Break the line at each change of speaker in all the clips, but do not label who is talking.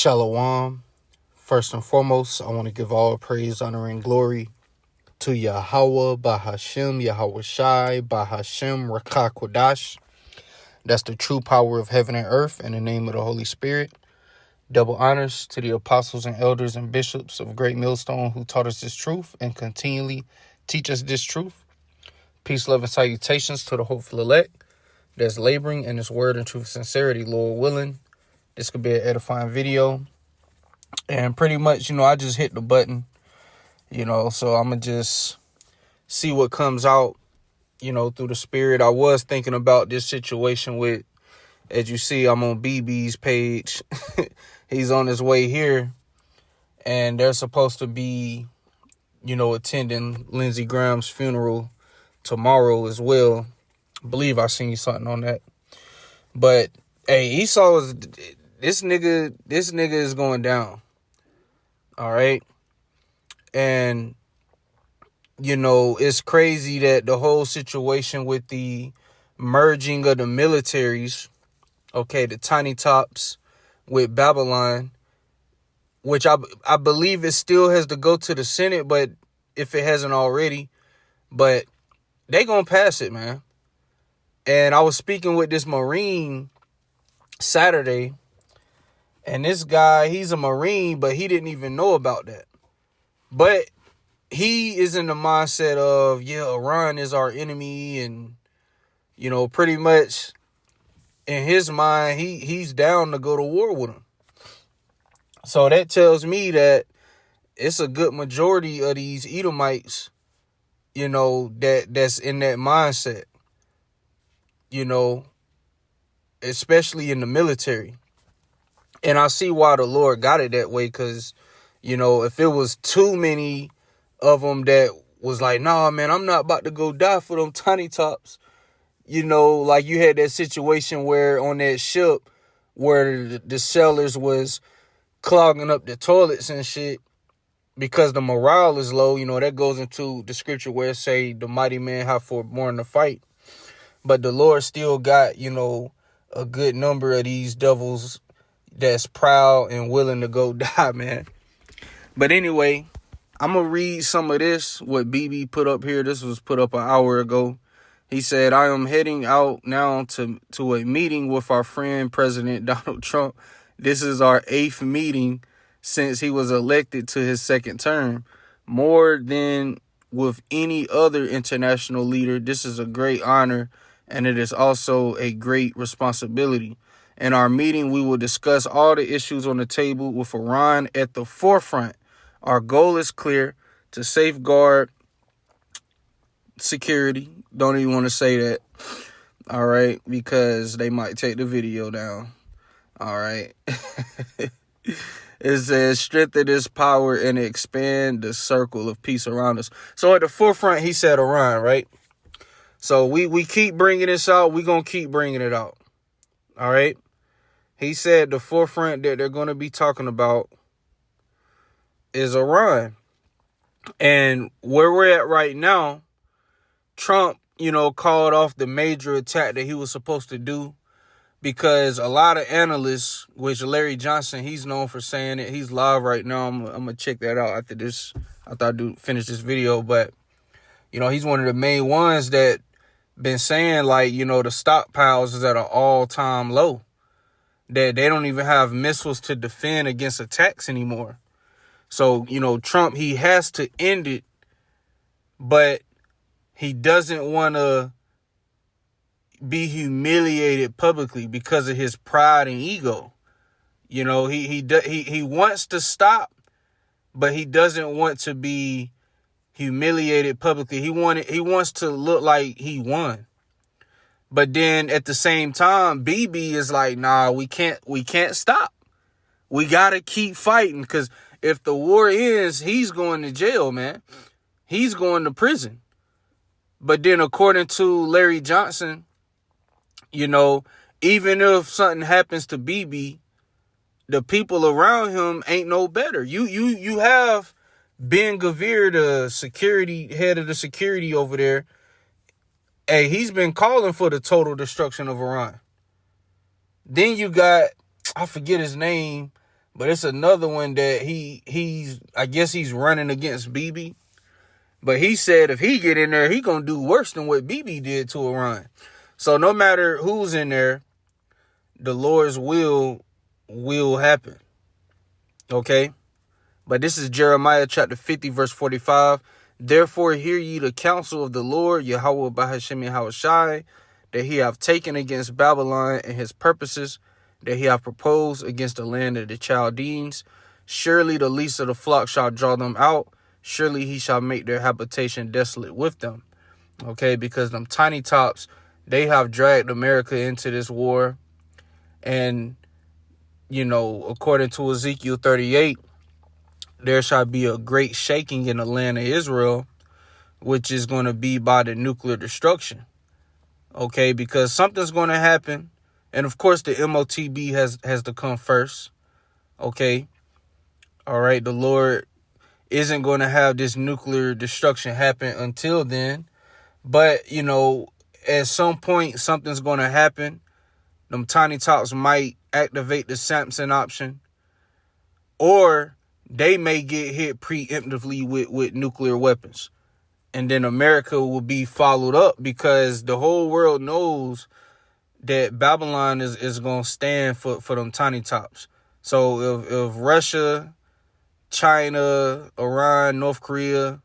Shalom. First and foremost, I want to give all praise, honor, and glory to Yahweh, Bahashem, Yahweh Shai, Bahashem, Rakah Kodash. That's the true power of heaven and earth in the name of the Holy Spirit. Double honors to the apostles and elders and bishops of Great Millstone who taught us this truth and continually teach us this truth. Peace, love, and salutations to the hopeful elect that's laboring in this word and truth sincerity, Lord willing. This could be an edifying video. And pretty much, I just hit the button, so I'm going to just see what comes out, through the spirit. I was thinking about this situation with, as you see, I'm on BB's page. He's on his way here, and they're supposed to be, attending Lindsey Graham's funeral tomorrow as well. I believe I seen something on that. But, hey, Esau is... This nigga is going down. All right. And, it's crazy that the whole situation with the merging of the militaries, the Tiny Tops with Babylon, which I believe it still has to go to the Senate, but if it hasn't already, but they gonna pass it, man. And I was speaking with this Marine Saturday, and this guy, he's a Marine, but he didn't even know about that. But he is in the mindset of, Iran is our enemy. And, pretty much in his mind, he's down to go to war with him. So that tells me that it's a good majority of these Edomites, that's in that mindset, especially in the military. And I see why the Lord got it that way, because, if it was too many of them that was like, nah, man, I'm not about to go die for them Tiny Tops. Like you had that situation where on that ship where the sailors was clogging up the toilets and shit because the morale is low. That goes into the scripture where it say the mighty man have foreborn to fight. But the Lord still got, a good number of these devils that's proud and willing to go die, man. But anyway, I'm going to read some of this, what BB put up here. This was put up an hour ago. He said, I am heading out now to a meeting with our friend, President Donald Trump. This is our 8th meeting since he was elected to his second term. More than with any other international leader, this is a great honor, and it is also a great responsibility. In our meeting, we will discuss all the issues on the table with Iran at the forefront. Our goal is clear: to safeguard security. Don't even want to say that. All right, because they might take the video down. All right. It says strengthen this power and expand the circle of peace around us. So at the forefront, he said Iran, right? So we keep bringing this out. We're going to keep bringing it out. All right. He said the forefront that they're going to be talking about is Iran. And where we're at right now, Trump, called off the major attack that he was supposed to do because a lot of analysts, which Larry Johnson, he's known for saying it. He's live right now. I'm going to check that out after this. I thought I'd finish this video. But, he's one of the main ones that been saying, like, the stockpiles is at an all-time low. That they don't even have missiles to defend against attacks anymore. So, Trump, he has to end it, but he doesn't want to be humiliated publicly because of his pride and ego. He wants to stop, but he doesn't want to be humiliated publicly. He wants to look like he won. But then at the same time, BB is like, nah, we can't stop. We got to keep fighting, because if the war ends, he's going to jail, man. He's going to prison. But then according to Larry Johnson, even if something happens to BB, the people around him ain't no better. You have Ben Gvir, the head of the security over there. Hey, he's been calling for the total destruction of Iran. Then you got, I forget his name, But it's another one that I guess he's running against BB. But he said if he get in there, he gonna do worse than what BB did to Iran. So no matter who's in there, the Lord's will happen. Okay? But this is Jeremiah chapter 50, verse 45. Therefore hear ye the counsel of the Lord, Yahweh Bahashem Yahweh Shai, that he hath taken against Babylon and his purposes, that he hath proposed against the land of the Chaldeans. Surely the least of the flock shall draw them out. Surely he shall make their habitation desolate with them. Okay, because them tiny tops, they have dragged America into this war. And, according to Ezekiel 38, there shall be a great shaking in the land of Israel, which is going to be by the nuclear destruction. Okay, because something's going to happen. And of course, the MOTB has to come first. Okay. All right. The Lord isn't going to have this nuclear destruction happen until then. But, at some point, something's going to happen. Them tiny tops might activate the Samson option. Or they may get hit preemptively with nuclear weapons. And then America will be followed up because the whole world knows that Babylon is going to stand for them tiny tops. So if Russia, China, Iran, North Korea,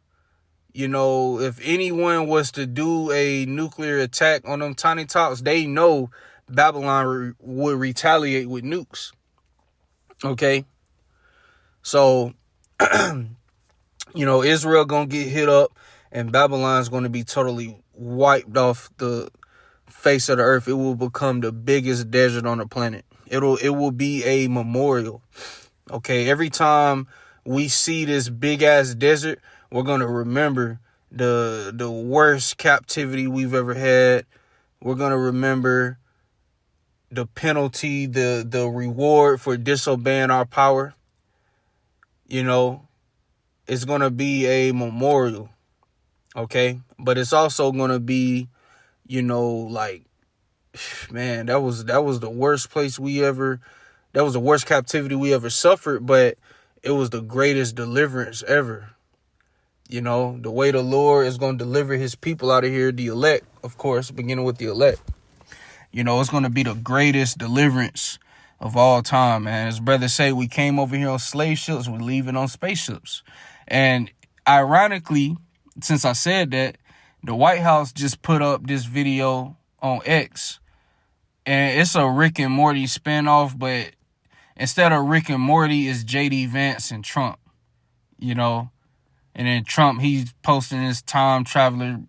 if anyone was to do a nuclear attack on them tiny tops, they know Babylon would retaliate with nukes. Okay? So, Israel going to get hit up and Babylon's going to be totally wiped off the face of the earth. It will become the biggest desert on the planet. It will be a memorial. Okay, every time we see this big ass desert, we're gonna remember the worst captivity we've ever had. We're gonna remember the penalty, the reward for disobeying our power. It's gonna be a memorial. Okay, but it's also gonna be, man, that was the worst place that was the worst captivity we ever suffered, but it was the greatest deliverance ever. The way the Lord is going to deliver his people out of here, the elect, of course, beginning with the elect. It's going to be the greatest deliverance of all time, man. As brothers say, we came over here on slave ships, we're leaving on spaceships. And ironically, since I said that, the White House just put up this video on X. And it's a Rick and Morty spinoff, but instead of Rick and Morty, it's J.D. Vance and Trump, And then Trump, he's posting this time traveler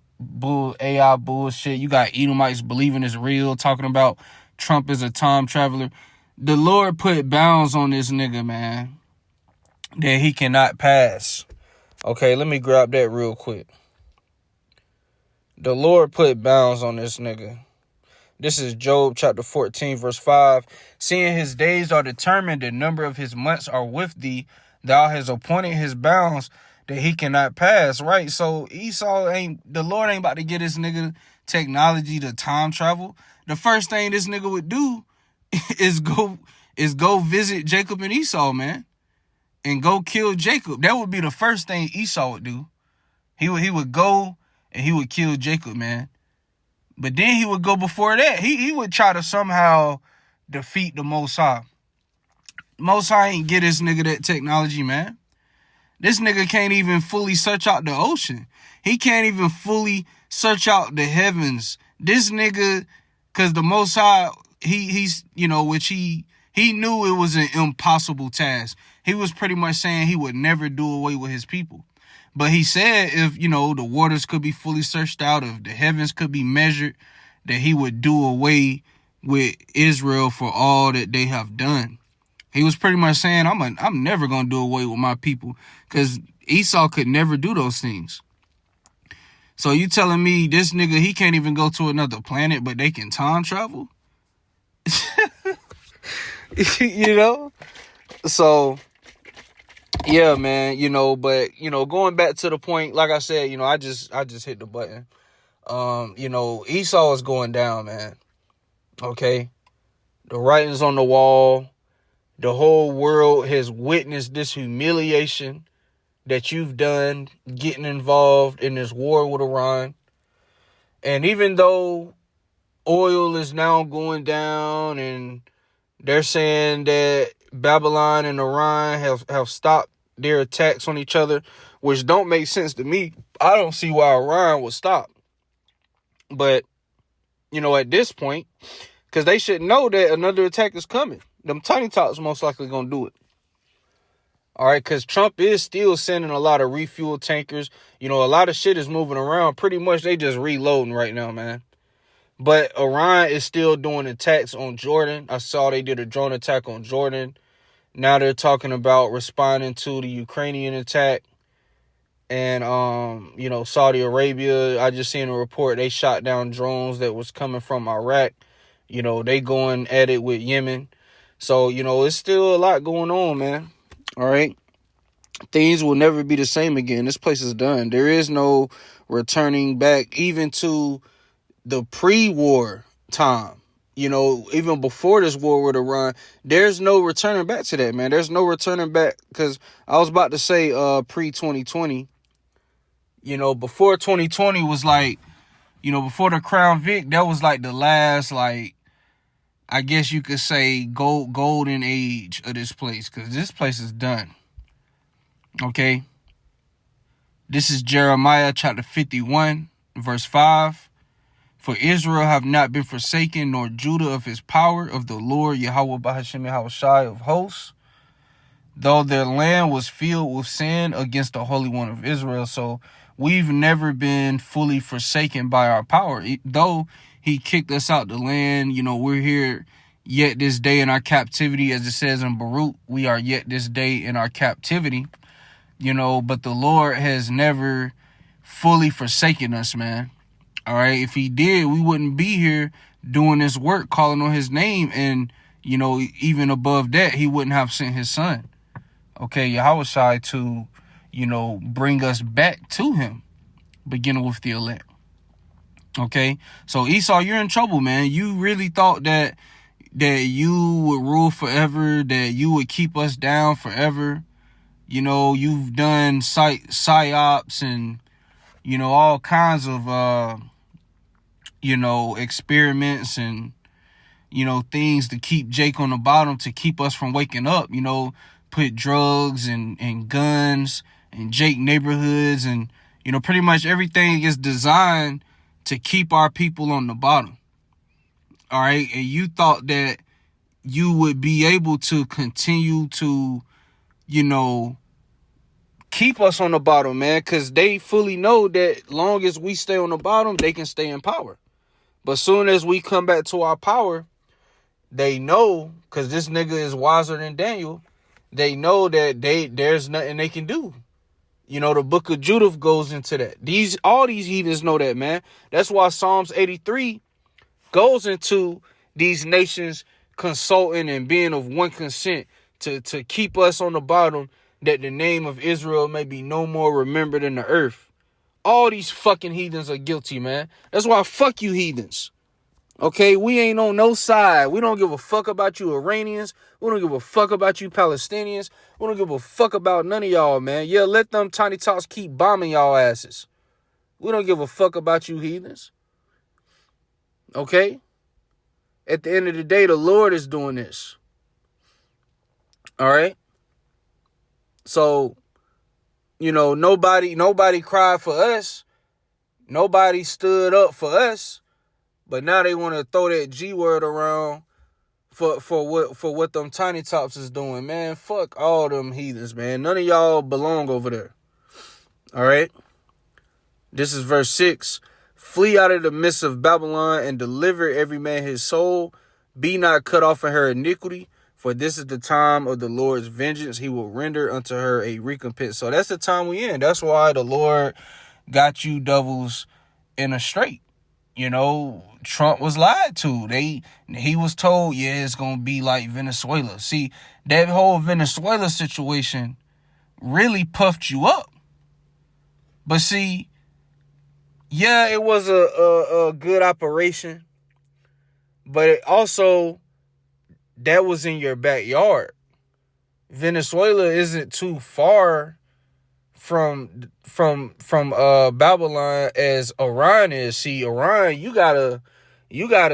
AI bullshit. You got Edomites believing it's real, talking about Trump is a time traveler. The Lord put bounds on this nigga, man, that he cannot pass. Okay, let me grab that real quick. The Lord put bounds on this nigga. This is Job chapter 14, verse 5. Seeing his days are determined, the number of his months are with thee. Thou hast appointed his bounds that he cannot pass, right? So the Lord ain't about to get this nigga technology to time travel. The first thing this nigga would do is go visit Jacob and Esau, man, and go kill Jacob. That would be the first thing Esau would do. He would go and he would kill Jacob, man. But then he would go before that. He would try to somehow defeat the Most High. Most High ain't get this nigga that technology, man. This nigga can't even fully search out the ocean. He can't even fully search out the heavens. This nigga, cause the Most High, he's which he knew it was an impossible task. He was pretty much saying he would never do away with his people. But he said if, the waters could be fully searched out, if the heavens could be measured, that he would do away with Israel for all that they have done. He was pretty much saying, I'm never going to do away with my people, because Esau could never do those things. So you telling me this nigga, he can't even go to another planet, but they can time travel? So, yeah, man, but, going back to the point, like I said, I just hit the button. Esau is going down, man. Okay. The writing's on the wall. The whole world has witnessed this humiliation that you've done getting involved in this war with Iran. And even though oil is now going down and they're saying that Babylon and Iran have stopped their attacks on each other, which don't make sense to me. I don't see why Iran would stop. But, at this point, because they should know that another attack is coming. Them tiny tots most likely going to do it. All right, because Trump is still sending a lot of refuel tankers. A lot of shit is moving around. Pretty much they just reloading right now, man. But Iran is still doing attacks on Jordan. I saw they did a drone attack on Jordan. Now they're talking about responding to the Ukrainian attack. And, Saudi Arabia, I just seen a report. They shot down drones that was coming from Iraq. They going at it with Yemen. So, it's still a lot going on, man. All right. Things will never be the same again. This place is done. There is no returning back even to the pre-war time. Even before this war with Iran, there's no returning back to that, man. There's no returning back, because I was about to say pre-2020. Before 2020 was like, before the Crown Vic, that was like the last, like, I guess you could say golden age of this place, because this place is done. Okay? This is Jeremiah chapter 51, verse 5. For Israel have not been forsaken, nor Judah of his power, of the Lord Yahweh Bahashem Yahushai of hosts, though their land was filled with sin against the Holy One of Israel. So we've never been fully forsaken by our power. Though he kicked us out the land, we're here yet this day in our captivity, as it says in Baruch, we are yet this day in our captivity, but the Lord has never fully forsaken us, man. All right, if he did, we wouldn't be here doing this work, calling on his name. And, even above that, he wouldn't have sent his son, okay, Yahushai, to, bring us back to him, beginning with the elect. Okay, so Esau, you're in trouble, man. You really thought that you would rule forever, that you would keep us down forever. You've done psyops and, all kinds of, experiments and, things to keep Jake on the bottom, to keep us from waking up, put drugs and guns in Jake neighborhoods. And, pretty much everything is designed to keep our people on the bottom. All right. And you thought that you would be able to continue to, keep us on the bottom, man, because they fully know that long as we stay on the bottom, they can stay in power. But soon as we come back to our power, they know, because this nigga is wiser than Daniel, they know that there's nothing they can do. The book of Judith goes into that. All these heathens know that, man. That's why Psalms 83 goes into these nations consulting and being of one consent to keep us on the bottom, that the name of Israel may be no more remembered in the earth. All these fucking heathens are guilty, man. That's why fuck you heathens. Okay, we ain't on no side. We don't give a fuck about you Iranians. We don't give a fuck about you Palestinians. We don't give a fuck about none of y'all, man. Yeah, let them tiny tots keep bombing y'all asses. We don't give a fuck about you heathens. Okay? At the end of the day, the Lord is doing this. All right? So, nobody cried for us. Nobody stood up for us. But now they want to throw that G word around for what them tiny tops is doing, man. Fuck all them heathens, man. None of y'all belong over there. All right? This is verse 6. Flee out of the midst of Babylon and deliver every man his soul. Be not cut off in her iniquity, for this is the time of the Lord's vengeance. He will render unto her a recompense. So that's the time we in. That's why the Lord got you devils in a strait. Trump was lied to. He was told, yeah, it's going to be like Venezuela. See, that whole Venezuela situation really puffed you up. But see, yeah, it was a good operation. But it also, that was in your backyard. Venezuela isn't too far from Babylon as Iran is. See, Iran, you gotta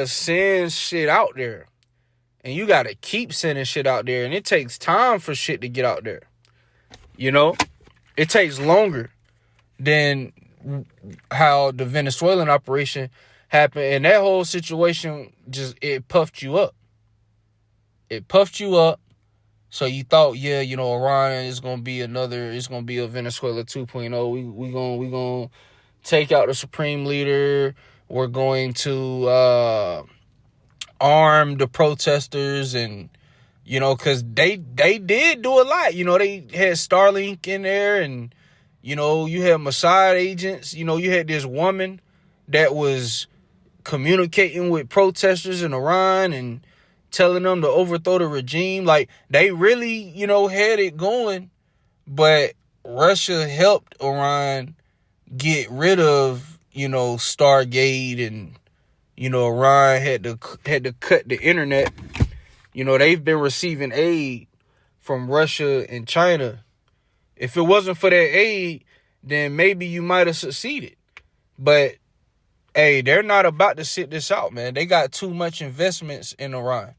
send shit out there. And you gotta keep sending shit out there. And it takes time for shit to get out there. You know? It takes longer than how the Venezuelan operation happened. And that whole situation it puffed you up. It puffed you up. So you thought, yeah, Iran is gonna be it's gonna be a Venezuela 2.0. We gonna take out the supreme leader. We're going to arm the protesters, and because they did do a lot. They had Starlink in there, and you had Mossad agents. You had this woman that was communicating with protesters in Iran and telling them to overthrow the regime. Like, they really, had it going, but Russia helped Iran get rid of, Stargate, and, Iran had to cut the internet. They've been receiving aid from Russia and China. If it wasn't for that aid, then maybe you might have succeeded. But, hey, they're not about to sit this out, man. They got too much investments in Iran.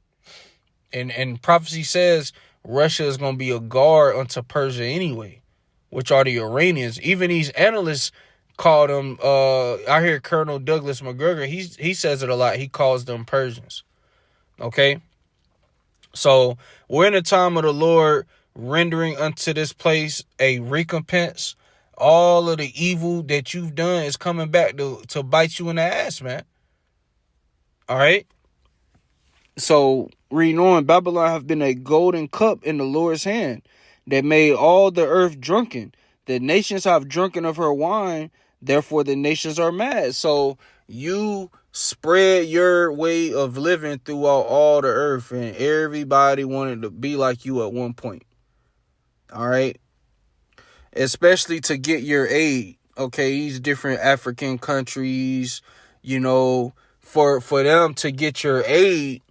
And prophecy says Russia is going to be a guard unto Persia anyway, which are the Iranians. Even these analysts call them, I hear Colonel Douglas McGregor, he says it a lot. He calls them Persians. Okay? So we're in the time of the Lord, rendering unto this place a recompense. All of the evil that you've done is coming back to bite you in the ass, man. All right? So, reading on, Babylon have been a golden cup in the Lord's hand that made all the earth drunken. The nations have drunken of her wine, therefore the nations are mad. So, you spread your way of living throughout all the earth, and everybody wanted to be like you at one point. All right? Especially to get your aid. Okay, these different African countries, for them to get your aid,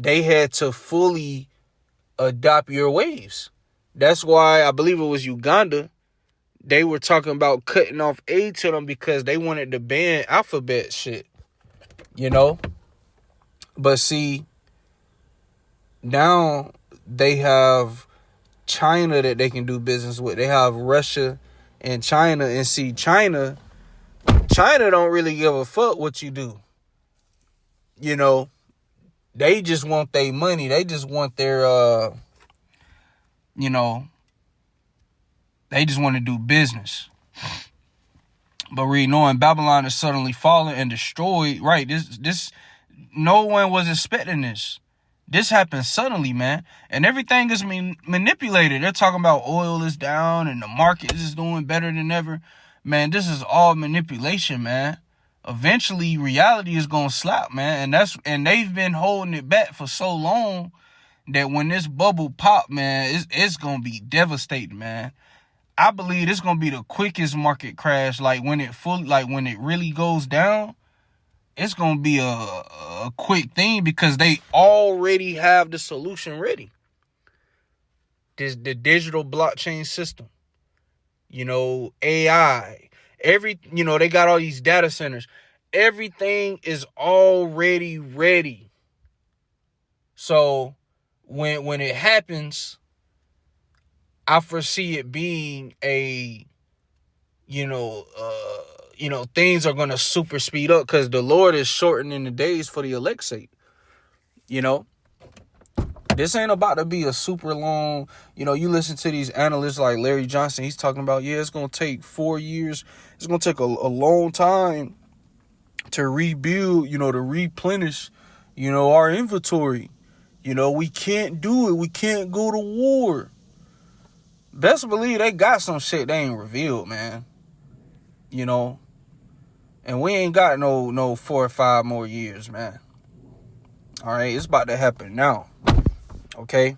they had to fully adopt your ways. That's why I believe it was Uganda. They were talking about cutting off aid to them because they wanted to ban alphabet shit. But see, now they have China that they can do business with. They have Russia and China. And see, China don't really give a fuck what you do. They just want their money. They just want their, they just want to do business. But knowing Babylon is suddenly fallen and destroyed. Right, this, no one was expecting this. This happened suddenly, man. And everything is manipulated. They're talking about oil is down and the market is doing better than ever. Man, this is all manipulation, man. Eventually, reality is gonna slap, man, and they've been holding it back for so long that when this bubble pop, man, it's gonna be devastating, man. I believe it's gonna be the quickest market crash. Like when it really goes down, it's gonna be a quick thing because they already have the solution ready. The digital blockchain system, AI. They got all these data centers. Everything is already ready. So when it happens, I foresee it being things are going to super speed up because the Lord is shortening the days for the elect's sake. This ain't about to be a super long, you listen to these analysts like Larry Johnson. He's talking about, it's going to take 4 years. It's going to take a long time to rebuild, to replenish, our inventory. We can't do it. We can't go to war. Best believe they got some shit they ain't revealed, man. And we ain't got no 4 or 5 more years, man. All right, it's about to happen now. Okay,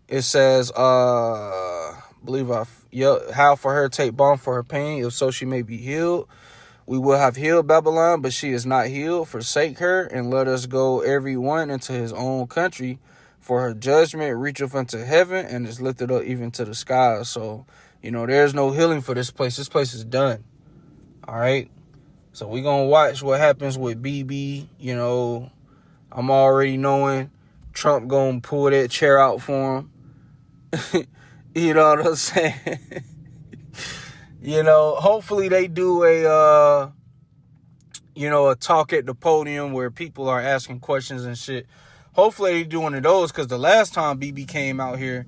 it says, how for her take balm for her pain, if so she may be healed. We will have healed Babylon, but she is not healed. Forsake her, and let us go every one into his own country. For her judgment reacheth unto heaven and is lifted up even to the sky. So, there's no healing for this place. This place is done. All right? So we're going to watch what happens with BB. I'm already knowing Trump going to pull that chair out for him. You know what I'm saying? Hopefully they do a talk at the podium where people are asking questions and shit. Hopefully they do one of those, because the last time BB came out here,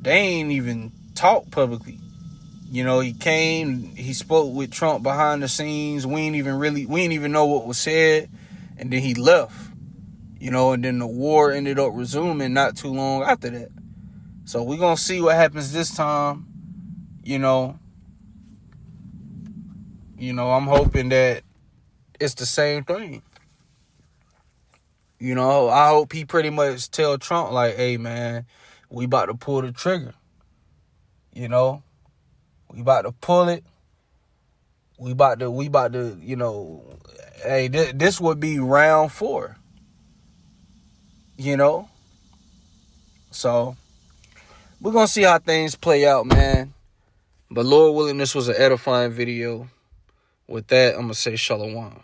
they ain't even talk publicly. He came, he spoke with Trump behind the scenes. We ain't even know what was said. And then he left, and then the war ended up resuming not too long after that. So we're going to see what happens this time. I'm hoping that it's the same thing. I hope he pretty much tell Trump, like, hey, man, we about to pull the trigger. We about to pull it. We about to, hey, this would be round 4. So we're going to see how things play out, man. But Lord willing, this was an edifying video. With that, I'm going to say shalom.